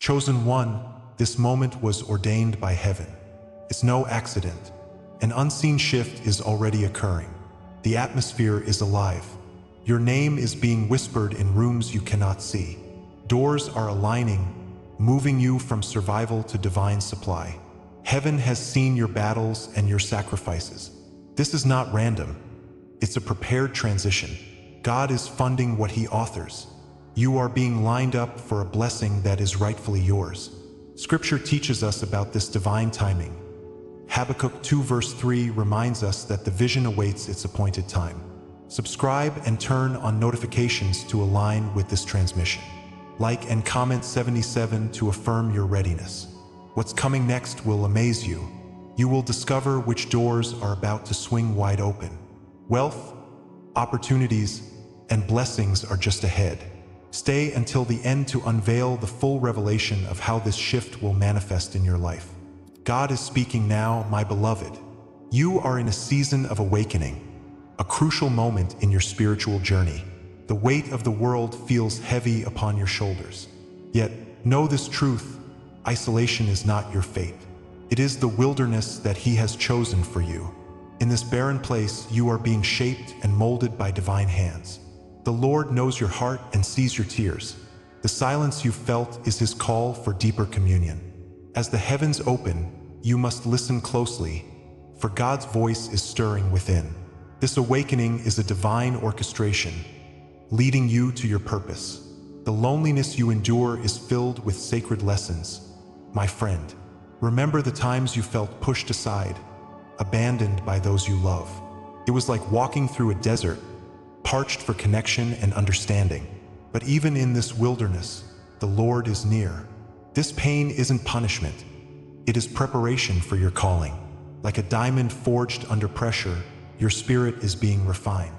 Chosen one, this moment was ordained by heaven. It's no accident. An unseen shift is already occurring. The atmosphere is alive. Your name is being whispered in rooms you cannot see. Doors are aligning, moving you from survival to divine supply. Heaven has seen your battles and your sacrifices. This is not random. It's a prepared transition. God is funding what He authors. You are being lined up for a blessing that is rightfully yours. Scripture teaches us about this divine timing. Habakkuk 2 verse 3 reminds us that the vision awaits its appointed time. Subscribe and turn on notifications to align with this transmission. Like and comment 77 to affirm your readiness. What's coming next will amaze you. You will discover which doors are about to swing wide open. Wealth, opportunities, and blessings are just ahead. Stay until the end to unveil the full revelation of how this shift will manifest in your life. God is speaking now, my beloved. You are in a season of awakening, a crucial moment in your spiritual journey. The weight of the world feels heavy upon your shoulders. Yet, know this truth: isolation is not your fate. It is the wilderness that He has chosen for you. In this barren place, you are being shaped and molded by divine hands. The Lord knows your heart and sees your tears. The silence you felt is His call for deeper communion. As the heavens open, you must listen closely, for God's voice is stirring within. This awakening is a divine orchestration, leading you to your purpose. The loneliness you endure is filled with sacred lessons. My friend, remember the times you felt pushed aside, abandoned by those you love. It was like walking through a desert, parched for connection and understanding. But even in this wilderness, the Lord is near. This pain isn't punishment. It is preparation for your calling. Like a diamond forged under pressure, your spirit is being refined.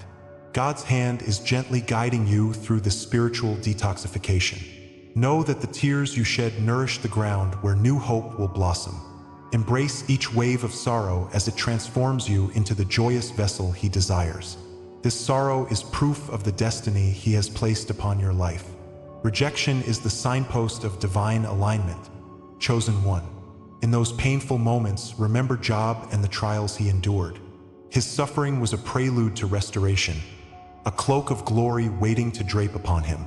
God's hand is gently guiding you through this spiritual detoxification. Know that the tears you shed nourish the ground where new hope will blossom. Embrace each wave of sorrow as it transforms you into the joyous vessel He desires. This sorrow is proof of the destiny He has placed upon your life. Rejection is the signpost of divine alignment. Chosen one. In those painful moments, remember Job and the trials he endured. His suffering was a prelude to restoration, a cloak of glory waiting to drape upon him.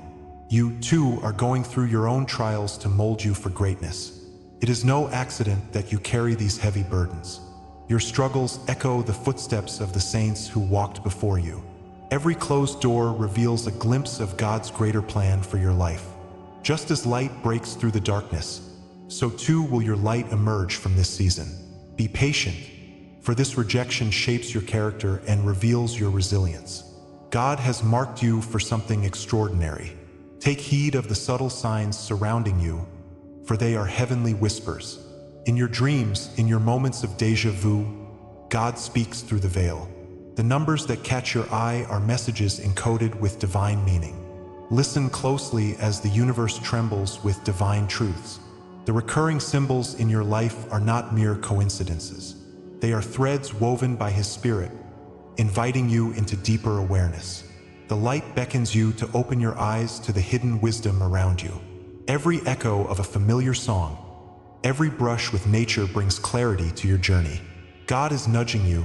You, too, are going through your own trials to mold you for greatness. It is no accident that you carry these heavy burdens. Your struggles echo the footsteps of the saints who walked before you. Every closed door reveals a glimpse of God's greater plan for your life. Just as light breaks through the darkness, so too will your light emerge from this season. Be patient, for this rejection shapes your character and reveals your resilience. God has marked you for something extraordinary. Take heed of the subtle signs surrounding you, for they are heavenly whispers. In your dreams, in your moments of déjà vu, God speaks through the veil. The numbers that catch your eye are messages encoded with divine meaning. Listen closely as the universe trembles with divine truths. The recurring symbols in your life are not mere coincidences. They are threads woven by His Spirit, inviting you into deeper awareness. The light beckons you to open your eyes to the hidden wisdom around you. Every echo of a familiar song, every brush with nature brings clarity to your journey. God is nudging you,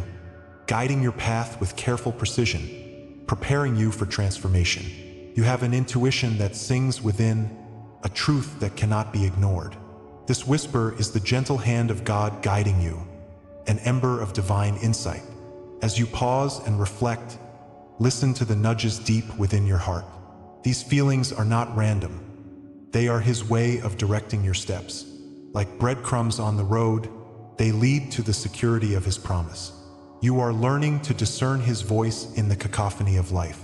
guiding your path with careful precision, preparing you for transformation. You have an intuition that sings within, a truth that cannot be ignored. This whisper is the gentle hand of God guiding you, an ember of divine insight. As you pause and reflect, listen to the nudges deep within your heart. These feelings are not random. They are His way of directing your steps. Like breadcrumbs on the road, they lead to the security of His promise. You are learning to discern His voice in the cacophony of life.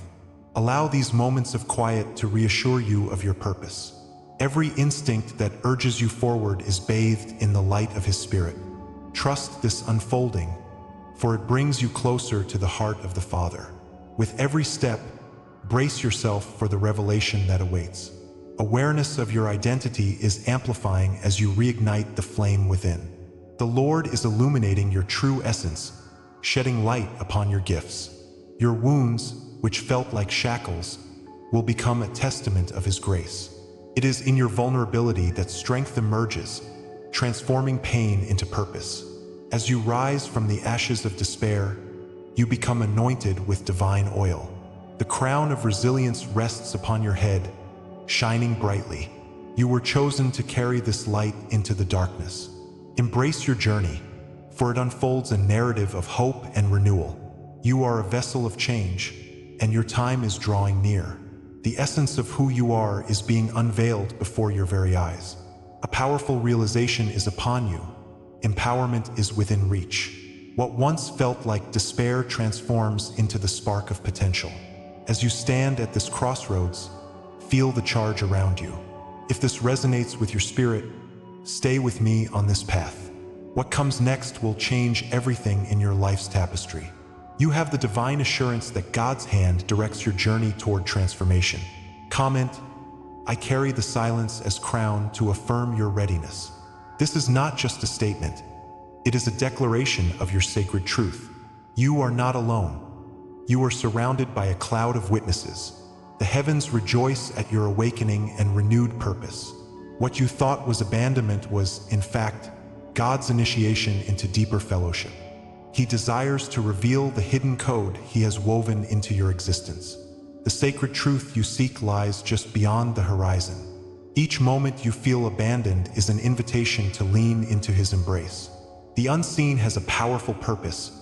Allow these moments of quiet to reassure you of your purpose. Every instinct that urges you forward is bathed in the light of His Spirit. Trust this unfolding, for it brings you closer to the heart of the Father. With every step, brace yourself for the revelation that awaits. Awareness of your identity is amplifying as you reignite the flame within. The Lord is illuminating your true essence, shedding light upon your gifts. Your wounds, which felt like shackles, will become a testament of His grace. It is in your vulnerability that strength emerges, transforming pain into purpose. As you rise from the ashes of despair, you become anointed with divine oil. The crown of resilience rests upon your head, shining brightly. You were chosen to carry this light into the darkness. Embrace your journey, for it unfolds a narrative of hope and renewal. You are a vessel of change, and your time is drawing near. The essence of who you are is being unveiled before your very eyes. A powerful realization is upon you. Empowerment is within reach. What once felt like despair transforms into the spark of potential. As you stand at this crossroads, feel the charge around you. If this resonates with your spirit, stay with me on this path. What comes next will change everything in your life's tapestry. You have the divine assurance that God's hand directs your journey toward transformation. Comment, I carry the silence as crown to affirm your readiness. This is not just a statement. It is a declaration of your sacred truth. You are not alone. You are surrounded by a cloud of witnesses. The heavens rejoice at your awakening and renewed purpose. What you thought was abandonment was, in fact, God's initiation into deeper fellowship. He desires to reveal the hidden code He has woven into your existence. The sacred truth you seek lies just beyond the horizon. Each moment you feel abandoned is an invitation to lean into His embrace. The unseen has a powerful purpose,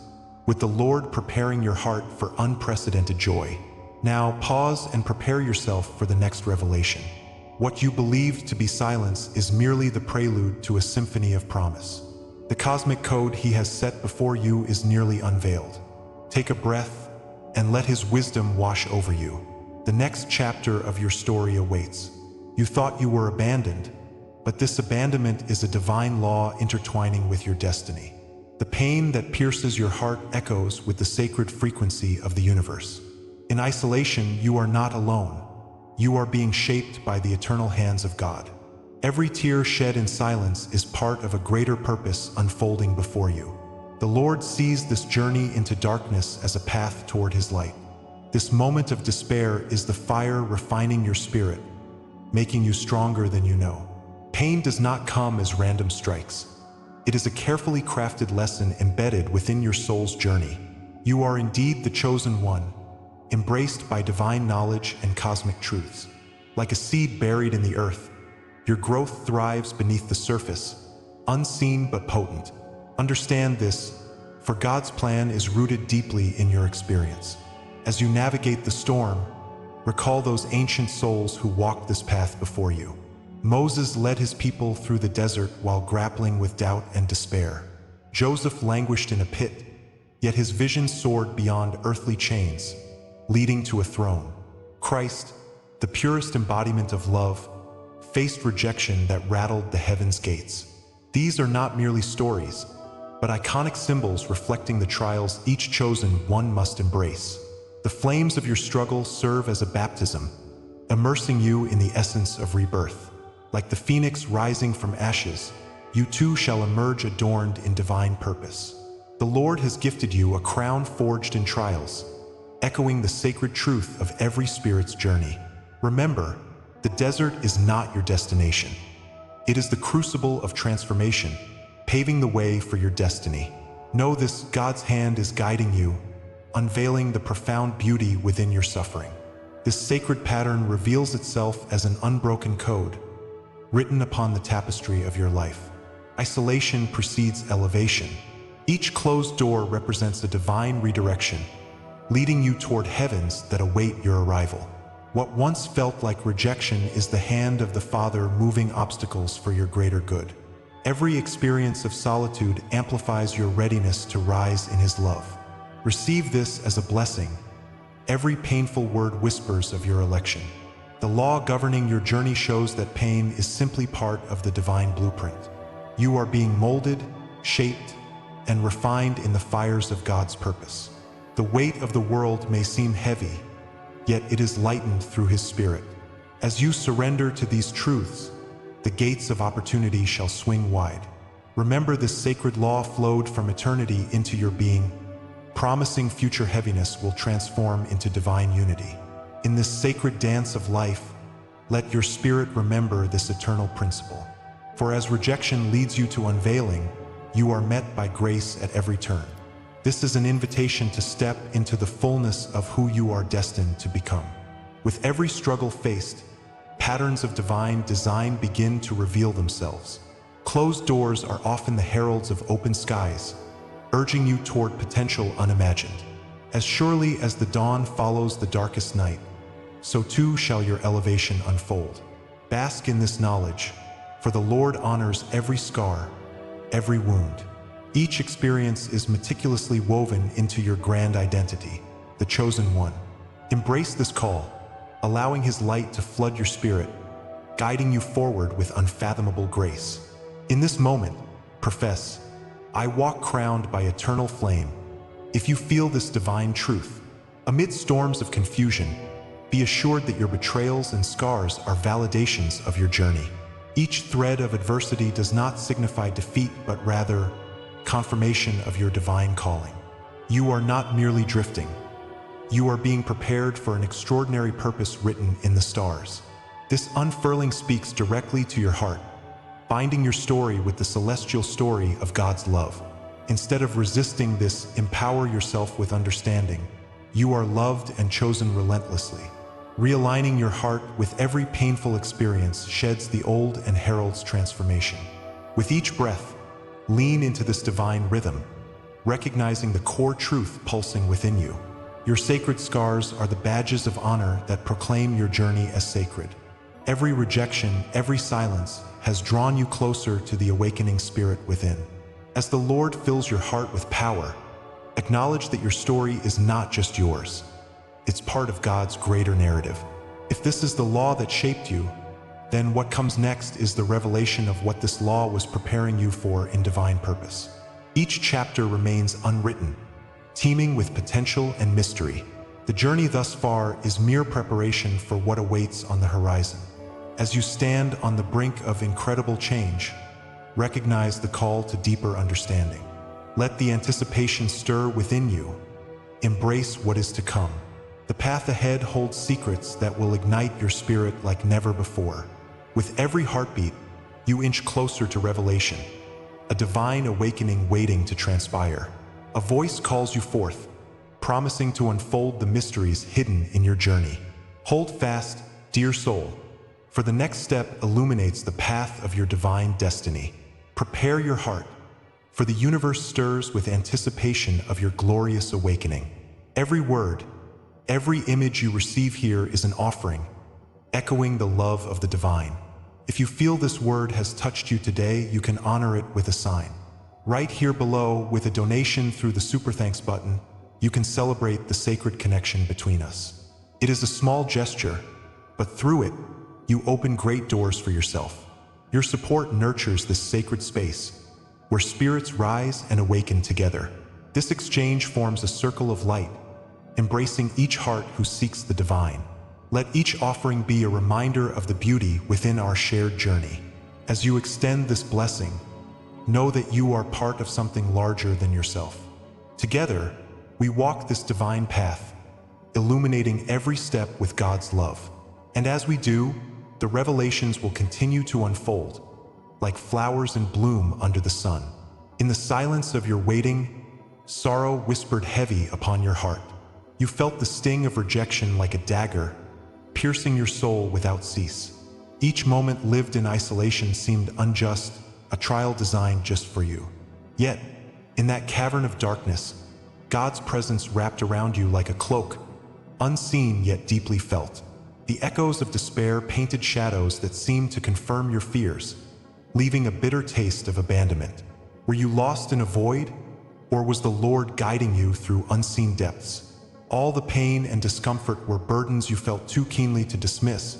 with the Lord preparing your heart for unprecedented joy. Now pause and prepare yourself for the next revelation. What you believed to be silence is merely the prelude to a symphony of promise. The cosmic code He has set before you is nearly unveiled. Take a breath and let His wisdom wash over you. The next chapter of your story awaits. You thought you were abandoned, but this abandonment is a divine law intertwining with your destiny. The pain that pierces your heart echoes with the sacred frequency of the universe. In isolation, you are not alone. You are being shaped by the eternal hands of God. Every tear shed in silence is part of a greater purpose unfolding before you. The Lord sees this journey into darkness as a path toward His light. This moment of despair is the fire refining your spirit, making you stronger than you know. Pain does not come as random strikes. It is a carefully crafted lesson embedded within your soul's journey. You are indeed the chosen one, embraced by divine knowledge and cosmic truths. Like a seed buried in the earth, your growth thrives beneath the surface, unseen but potent. Understand this, for God's plan is rooted deeply in your experience. As you navigate the storm, recall those ancient souls who walked this path before you. Moses led his people through the desert while grappling with doubt and despair. Joseph languished in a pit, yet his vision soared beyond earthly chains, leading to a throne. Christ, the purest embodiment of love, faced rejection that rattled the heavens' gates. These are not merely stories, but iconic symbols reflecting the trials each chosen one must embrace. The flames of your struggle serve as a baptism, immersing you in the essence of rebirth. Like the phoenix rising from ashes, you too shall emerge adorned in divine purpose. The Lord has gifted you a crown forged in trials, echoing the sacred truth of every spirit's journey. Remember, the desert is not your destination. It is the crucible of transformation, paving the way for your destiny. Know this: God's hand is guiding you, unveiling the profound beauty within your suffering. This sacred pattern reveals itself as an unbroken code, written upon the tapestry of your life. Isolation precedes elevation. Each closed door represents a divine redirection, leading you toward heavens that await your arrival. What once felt like rejection is the hand of the Father moving obstacles for your greater good. Every experience of solitude amplifies your readiness to rise in His love. Receive this as a blessing. Every painful word whispers of your election. The law governing your journey shows that pain is simply part of the divine blueprint. You are being molded, shaped, and refined in the fires of God's purpose. The weight of the world may seem heavy, yet it is lightened through His Spirit. As you surrender to these truths, the gates of opportunity shall swing wide. Remember, this sacred law flowed from eternity into your being, promising future heaviness will transform into divine unity. In this sacred dance of life, Let your spirit remember this eternal principle. For as rejection leads you to unveiling, you are met by grace at every turn. This is an invitation to step into the fullness of who you are destined to become. With every struggle faced, patterns of divine design begin to reveal themselves. Closed doors are often the heralds of open skies, urging you toward potential unimagined. As surely as the dawn follows the darkest night, so too shall your elevation unfold. Bask in this knowledge, for the Lord honors every scar, every wound. Each experience is meticulously woven into your grand identity, the chosen one. Embrace this call, allowing His light to flood your spirit, guiding you forward with unfathomable grace. In this moment, profess, "I walk crowned by eternal flame." If you feel this divine truth, amid storms of confusion, be assured that your betrayals and scars are validations of your journey. Each thread of adversity does not signify defeat, but rather confirmation of your divine calling. You are not merely drifting. You are being prepared for an extraordinary purpose written in the stars. This unfurling speaks directly to your heart, binding your story with the celestial story of God's love. Instead of resisting this, empower yourself with understanding. You are loved and chosen relentlessly. Realigning your heart with every painful experience sheds the old and heralds transformation. With each breath, lean into this divine rhythm, recognizing the core truth pulsing within you. Your sacred scars are the badges of honor that proclaim your journey as sacred. Every rejection, every silence has drawn you closer to the awakening spirit within. As the Lord fills your heart with power, acknowledge that your story is not just yours. It's part of God's greater narrative. If this is the law that shaped you, then what comes next is the revelation of what this law was preparing you for in divine purpose. Each chapter remains unwritten, teeming with potential and mystery. The journey thus far is mere preparation for what awaits on the horizon. As you stand on the brink of incredible change, recognize the call to deeper understanding. Let the anticipation stir within you. Embrace what is to come. The path ahead holds secrets that will ignite your spirit like never before. With every heartbeat, you inch closer to revelation, a divine awakening waiting to transpire. A voice calls you forth, promising to unfold the mysteries hidden in your journey. Hold fast, dear soul, for the next step illuminates the path of your divine destiny. Prepare your heart, for the universe stirs with anticipation of your glorious awakening. Every word, every image you receive here is an offering, echoing the love of the divine. If you feel this word has touched you today, you can honor it with a sign. Right here below, with a donation through the Super Thanks button, you can celebrate the sacred connection between us. It is a small gesture, but through it, you open great doors for yourself. Your support nurtures this sacred space, where spirits rise and awaken together. This exchange forms a circle of light, embracing each heart who seeks the divine. Let each offering be a reminder of the beauty within our shared journey. As you extend this blessing, know that you are part of something larger than yourself. Together, we walk this divine path, illuminating every step with God's love. And as we do, the revelations will continue to unfold, like flowers in bloom under the sun. In the silence of your waiting, sorrow whispered heavy upon your heart. You felt the sting of rejection like a dagger, piercing your soul without cease. Each moment lived in isolation seemed unjust, a trial designed just for you. Yet, in that cavern of darkness, God's presence wrapped around you like a cloak, unseen yet deeply felt. The echoes of despair painted shadows that seemed to confirm your fears, leaving a bitter taste of abandonment. Were you lost in a void, or was the Lord guiding you through unseen depths? All the pain and discomfort were burdens you felt too keenly to dismiss,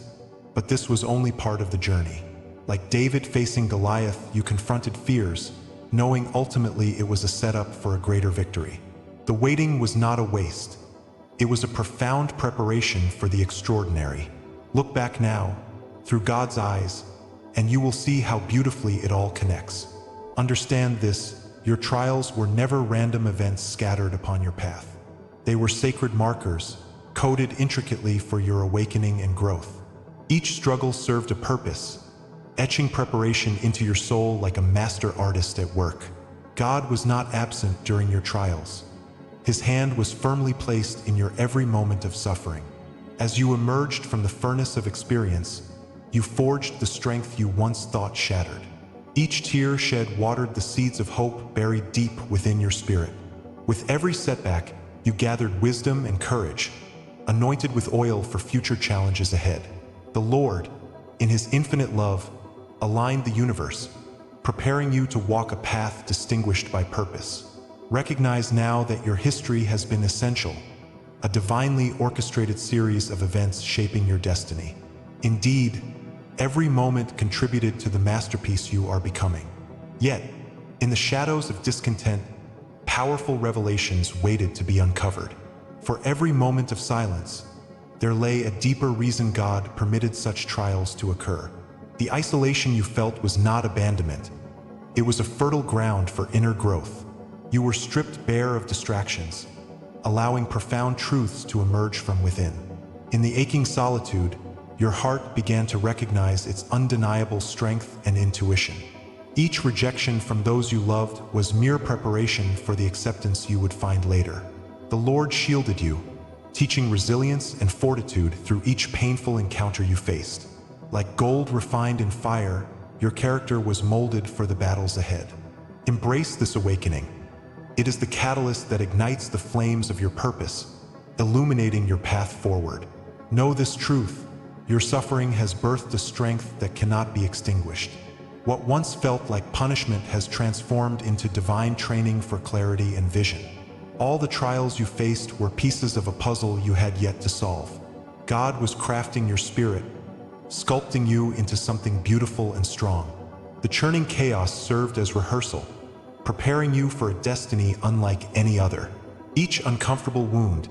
but this was only part of the journey. Like David facing Goliath, you confronted fears, knowing ultimately it was a setup for a greater victory. The waiting was not a waste. It was a profound preparation for the extraordinary. Look back now, through God's eyes, and you will see how beautifully it all connects. Understand this: your trials were never random events scattered upon your path. They were sacred markers, coded intricately for your awakening and growth. Each struggle served a purpose, etching preparation into your soul like a master artist at work. God was not absent during your trials. His hand was firmly placed in your every moment of suffering. As you emerged from the furnace of experience, you forged the strength you once thought shattered. Each tear shed watered the seeds of hope buried deep within your spirit. With every setback, you gathered wisdom and courage, anointed with oil for future challenges ahead. The Lord, in His infinite love, aligned the universe, preparing you to walk a path distinguished by purpose. Recognize now that your history has been essential, a divinely orchestrated series of events shaping your destiny. Indeed, every moment contributed to the masterpiece you are becoming. Yet, in the shadows of discontent, powerful revelations waited to be uncovered. For every moment of silence, there lay a deeper reason God permitted such trials to occur. The isolation you felt was not abandonment. It was a fertile ground for inner growth. You were stripped bare of distractions, allowing profound truths to emerge from within. In the aching solitude, your heart began to recognize its undeniable strength and intuition. Each rejection from those you loved was mere preparation for the acceptance you would find later. The Lord shielded you, teaching resilience and fortitude through each painful encounter you faced. Like gold refined in fire, your character was molded for the battles ahead. Embrace this awakening. It is the catalyst that ignites the flames of your purpose, illuminating your path forward. Know this truth: your suffering has birthed a strength that cannot be extinguished. What once felt like punishment has transformed into divine training for clarity and vision. All the trials you faced were pieces of a puzzle you had yet to solve. God was crafting your spirit, sculpting you into something beautiful and strong. The churning chaos served as rehearsal, preparing you for a destiny unlike any other. Each uncomfortable wound,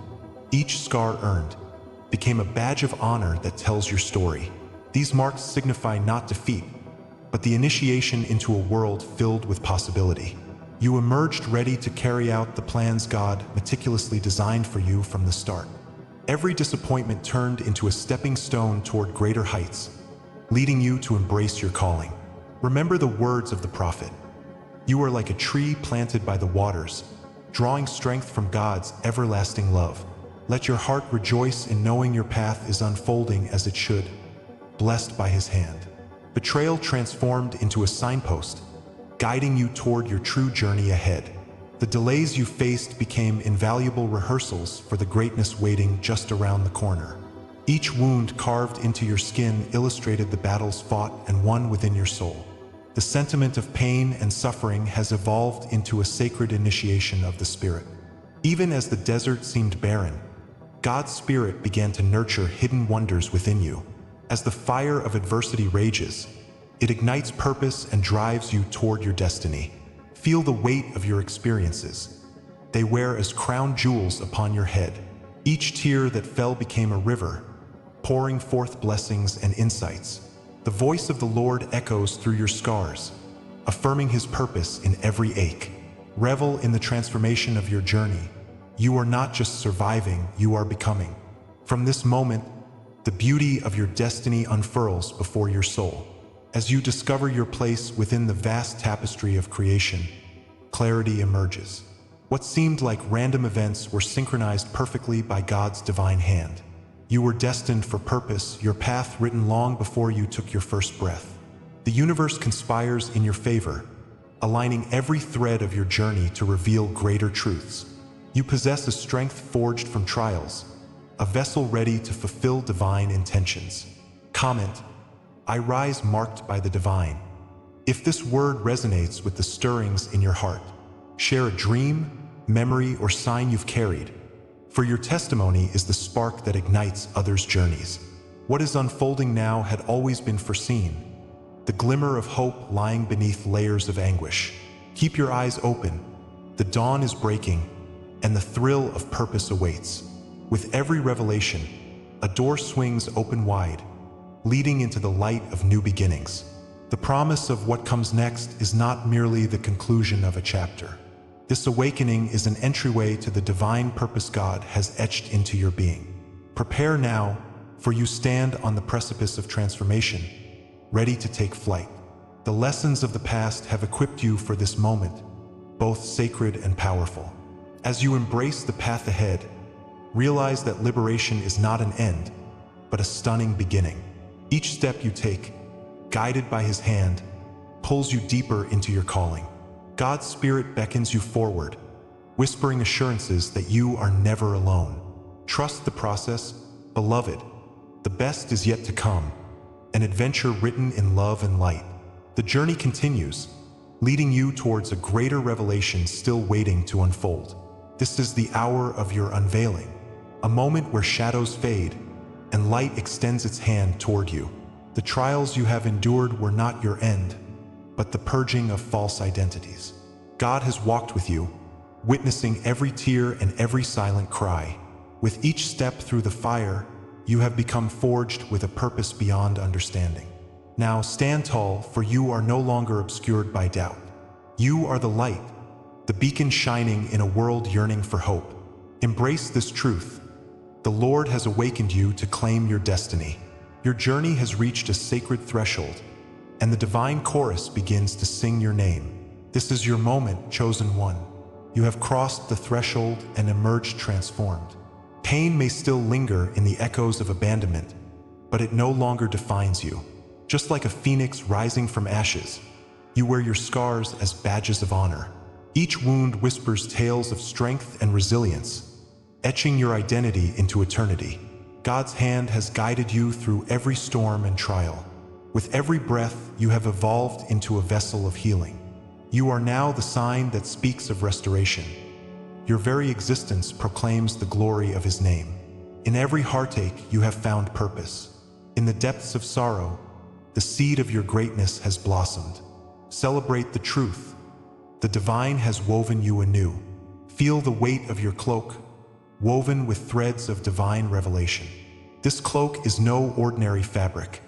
each scar earned, became a badge of honor that tells your story. These marks signify not defeat, but the initiation into a world filled with possibility. You emerged ready to carry out the plans God meticulously designed for you from the start. Every disappointment turned into a stepping stone toward greater heights, leading you to embrace your calling. Remember the words of the prophet: "You are like a tree planted by the waters, drawing strength from God's everlasting love. Let your heart rejoice in knowing your path is unfolding as it should, blessed by His hand." Betrayal transformed into a signpost, guiding you toward your true journey ahead. The delays you faced became invaluable rehearsals for the greatness waiting just around the corner. Each wound carved into your skin illustrated the battles fought and won within your soul. The sentiment of pain and suffering has evolved into a sacred initiation of the Spirit. Even as the desert seemed barren, God's Spirit began to nurture hidden wonders within you. As the fire of adversity rages, it ignites purpose and drives you toward your destiny. Feel the weight of your experiences. They wear as crown jewels upon your head. Each tear that fell became a river, pouring forth blessings and insights. The voice of the Lord echoes through your scars, affirming His purpose in every ache. Revel in the transformation of your journey. You are not just surviving, you are becoming. From this moment, the beauty of your destiny unfurls before your soul. As you discover your place within the vast tapestry of creation, clarity emerges. What seemed like random events were synchronized perfectly by God's divine hand. You were destined for purpose, your path written long before you took your first breath. The universe conspires in your favor, aligning every thread of your journey to reveal greater truths. You possess a strength forged from trials, a vessel ready to fulfill divine intentions. Comment: I rise marked by the divine. If this word resonates with the stirrings in your heart, share a dream, memory, or sign you've carried. For your testimony is the spark that ignites others' journeys. What is unfolding now had always been foreseen, the glimmer of hope lying beneath layers of anguish. Keep your eyes open. The dawn is breaking, and the thrill of purpose awaits. With every revelation, a door swings open wide, leading into the light of new beginnings. The promise of what comes next is not merely the conclusion of a chapter. This awakening is an entryway to the divine purpose God has etched into your being. Prepare now, for you stand on the precipice of transformation, ready to take flight. The lessons of the past have equipped you for this moment, both sacred and powerful. As you embrace the path ahead, realize that liberation is not an end, but a stunning beginning. Each step you take, guided by His hand, pulls you deeper into your calling. God's Spirit beckons you forward, whispering assurances that you are never alone. Trust the process, beloved. The best is yet to come, an adventure written in love and light. The journey continues, leading you towards a greater revelation still waiting to unfold. This is the hour of your unveiling, a moment where shadows fade and light extends its hand toward you. The trials you have endured were not your end, but the purging of false identities. God has walked with you, witnessing every tear and every silent cry. With each step through the fire, you have become forged with a purpose beyond understanding. Now stand tall, for you are no longer obscured by doubt. You are the light, the beacon shining in a world yearning for hope. Embrace this truth. The Lord has awakened you to claim your destiny. Your journey has reached a sacred threshold, and the divine chorus begins to sing your name. This is your moment, chosen one. You have crossed the threshold and emerged transformed. Pain may still linger in the echoes of abandonment, but it no longer defines you. Just like a phoenix rising from ashes, you wear your scars as badges of honor. Each wound whispers tales of strength and resilience, etching your identity into eternity. God's hand has guided you through every storm and trial. With every breath, you have evolved into a vessel of healing. You are now the sign that speaks of restoration. Your very existence proclaims the glory of His name. In every heartache, you have found purpose. In the depths of sorrow, the seed of your greatness has blossomed. Celebrate the truth. The divine has woven you anew. Feel the weight of your cloak, woven with threads of divine revelation. This cloak is no ordinary fabric.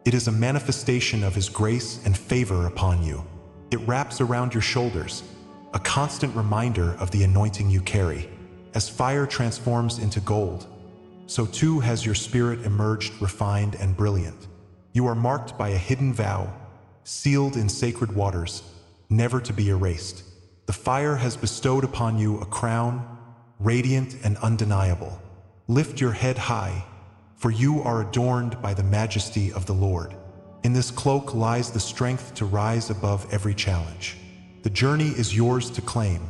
It is a manifestation of His grace and favor upon you. It wraps around your shoulders, a constant reminder of the anointing you carry. As fire transforms into gold, so too has your spirit emerged refined and brilliant. You are marked by a hidden vow, sealed in sacred waters, never to be erased. The fire has bestowed upon you a crown, radiant and undeniable. Lift your head high, for you are adorned by the majesty of the Lord. In this cloak lies the strength to rise above every challenge. The journey is yours to claim.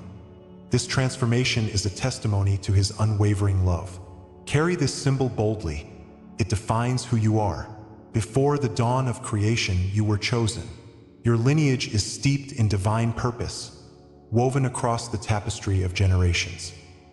This transformation is a testimony to His unwavering love. Carry this symbol boldly. It defines who you are. Before the dawn of creation, you were chosen. Your lineage is steeped in divine purpose, woven across the tapestry of generations.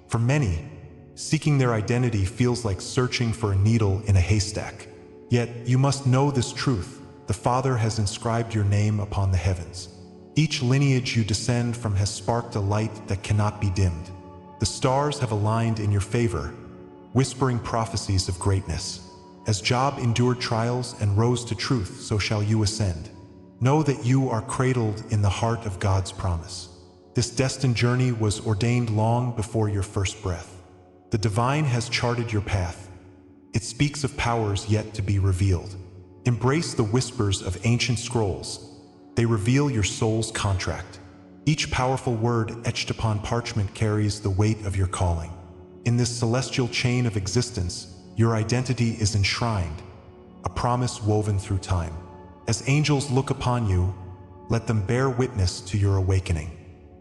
For many, seeking their identity feels like searching for a needle in a haystack. Yet, you must know this truth. The Father has inscribed your name upon the heavens. Each lineage you descend from has sparked a light that cannot be dimmed. The stars have aligned in your favor, whispering prophecies of greatness. As Job endured trials and rose to truth, so shall you ascend. Know that you are cradled in the heart of God's promise. This destined journey was ordained long before your first breath. The divine has charted your path. It speaks of powers yet to be revealed. Embrace the whispers of ancient scrolls. They reveal your soul's contract. Each powerful word etched upon parchment carries the weight of your calling. In this celestial chain of existence, your identity is enshrined, a promise woven through time. As angels look upon you, let them bear witness to your awakening.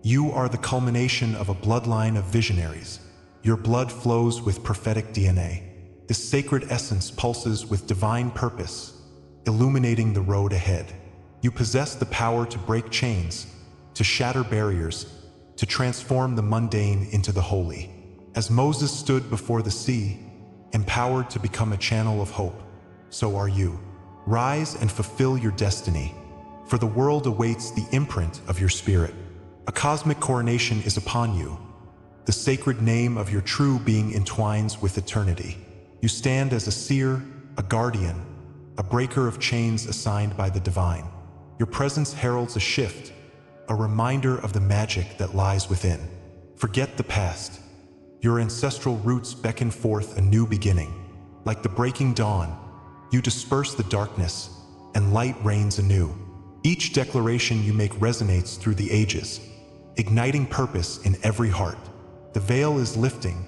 You are the culmination of a bloodline of visionaries. Your blood flows with prophetic DNA. This sacred essence pulses with divine purpose, illuminating the road ahead. You possess the power to break chains, to shatter barriers, to transform the mundane into the holy. As Moses stood before the sea, empowered to become a channel of hope, so are you. Rise and fulfill your destiny, for the world awaits the imprint of your spirit. A cosmic coronation is upon you. The sacred name of your true being entwines with eternity. You stand as a seer, a guardian, a breaker of chains assigned by the divine. Your presence heralds a shift, a reminder of the magic that lies within. Forget the past. Your ancestral roots beckon forth a new beginning. Like the breaking dawn, you disperse the darkness, and light reigns anew. Each declaration you make resonates through the ages, igniting purpose in every heart. The veil is lifting,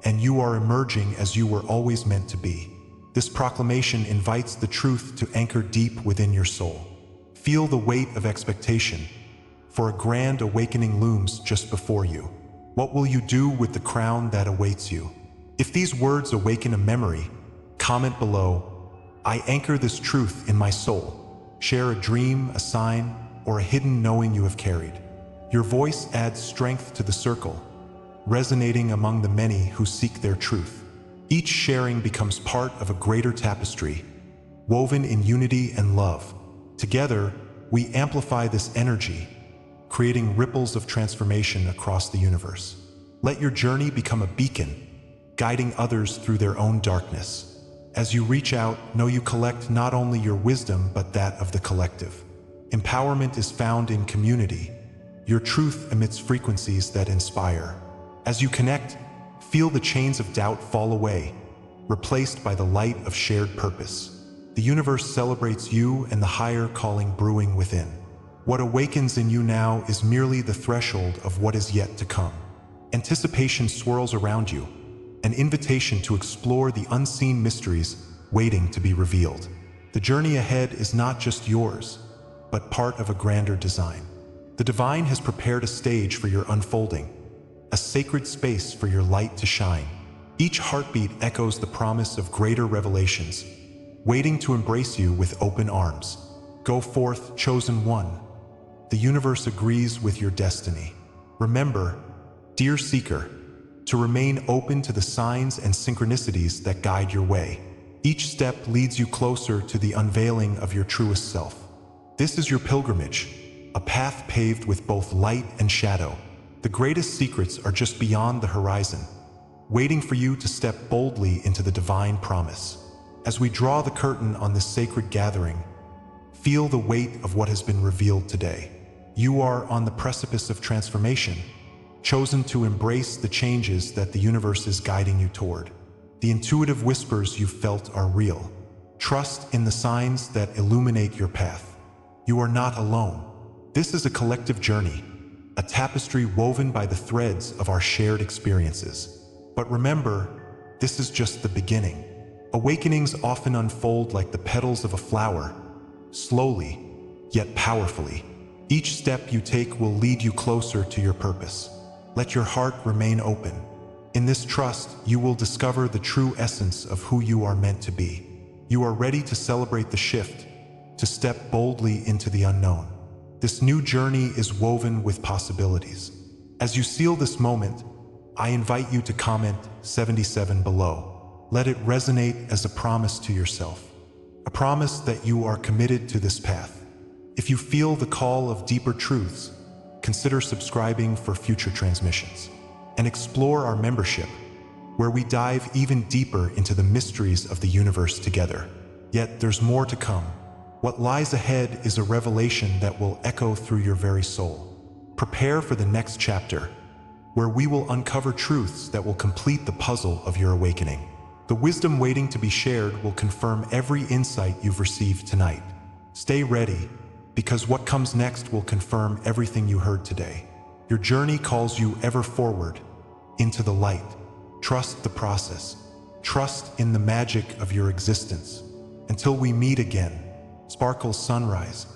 and you are emerging as you were always meant to be. This proclamation invites the truth to anchor deep within your soul. Feel the weight of expectation, for a grand awakening looms just before you. What will you do with the crown that awaits you? If these words awaken a memory, comment below, "I anchor this truth in my soul." Share a dream, a sign, or a hidden knowing you have carried. Your voice adds strength to the circle, resonating among the many who seek their truth. Each sharing becomes part of a greater tapestry, woven in unity and love. Together, we amplify this energy, creating ripples of transformation across the universe. Let your journey become a beacon, guiding others through their own darkness. As you reach out, know you collect not only your wisdom, but that of the collective. Empowerment is found in community. Your truth emits frequencies that inspire. As you connect, feel the chains of doubt fall away, replaced by the light of shared purpose. The universe celebrates you and the higher calling brewing within. What awakens in you now is merely the threshold of what is yet to come. Anticipation swirls around you, an invitation to explore the unseen mysteries waiting to be revealed. The journey ahead is not just yours, but part of a grander design. The divine has prepared a stage for your unfolding, a sacred space for your light to shine. Each heartbeat echoes the promise of greater revelations, waiting to embrace you with open arms. Go forth, chosen one. The universe agrees with your destiny. Remember, dear seeker, to remain open to the signs and synchronicities that guide your way. Each step leads you closer to the unveiling of your truest self. This is your pilgrimage, a path paved with both light and shadow. The greatest secrets are just beyond the horizon, waiting for you to step boldly into the divine promise. As we draw the curtain on this sacred gathering, feel the weight of what has been revealed today. You are on the precipice of transformation, chosen to embrace the changes that the universe is guiding you toward. The intuitive whispers you've felt are real. Trust in the signs that illuminate your path. You are not alone. This is a collective journey, a tapestry woven by the threads of our shared experiences. But remember, this is just the beginning. Awakenings often unfold like the petals of a flower, slowly, yet powerfully. Each step you take will lead you closer to your purpose. Let your heart remain open. In this trust, you will discover the true essence of who you are meant to be. You are ready to celebrate the shift, to step boldly into the unknown. This new journey is woven with possibilities. As you seal this moment, I invite you to comment 77 below. Let it resonate as a promise to yourself, a promise that you are committed to this path. If you feel the call of deeper truths, consider subscribing for future transmissions. And explore our membership, where we dive even deeper into the mysteries of the universe together. Yet there's more to come. What lies ahead is a revelation that will echo through your very soul. Prepare for the next chapter, where we will uncover truths that will complete the puzzle of your awakening. The wisdom waiting to be shared will confirm every insight you've received tonight. Stay ready, because what comes next will confirm everything you heard today. Your journey calls you ever forward, into the light. Trust the process. Trust in the magic of your existence. Until we meet again, Sparkle Sunrise.